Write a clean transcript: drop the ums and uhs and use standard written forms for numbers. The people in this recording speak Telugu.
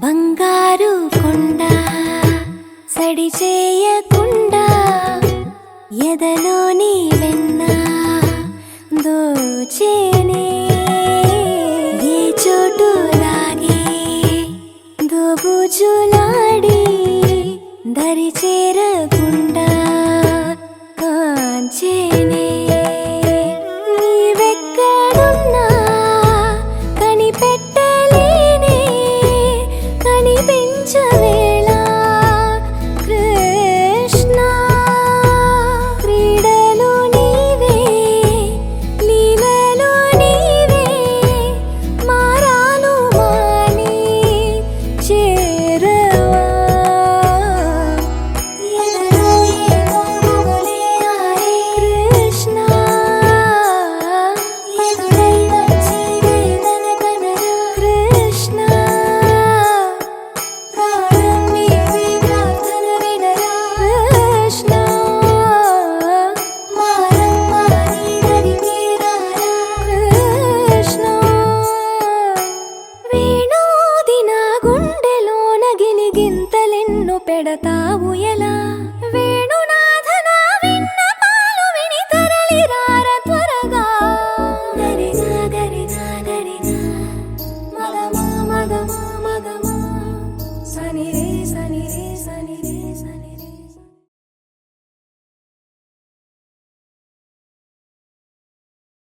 బంగారు కొండ సడి చేయకుండా ఎదలోని వెన్న దోచేనే ఏ చోటు లాగే దోబుజులాడి దరి చేరకుండా కాంచేనే నీవెక్కడున్నా కనిపెట్టలేనే కనిపించవేళ కృష్ణ క్రీడలు నీవే లీలలు నీవే మారాను మాని చేరవా ఎదలో ఏమో మొగలే ఆరే కృష్ణ ఎదురై వచ్చి వేదన కనరా కృష్ణ ప్రాణం నీవే ప్రార్థన వినరా కృష్ణ మారమ్మ నీ దరికి రారా కృష్ణ వేణోది నా గుండెలోన గిలిగింతలెన్ను పెడతావు ఎలా వేణునాథ నా విన్నపాలు విని తరలి రార త్వరగా గరిగా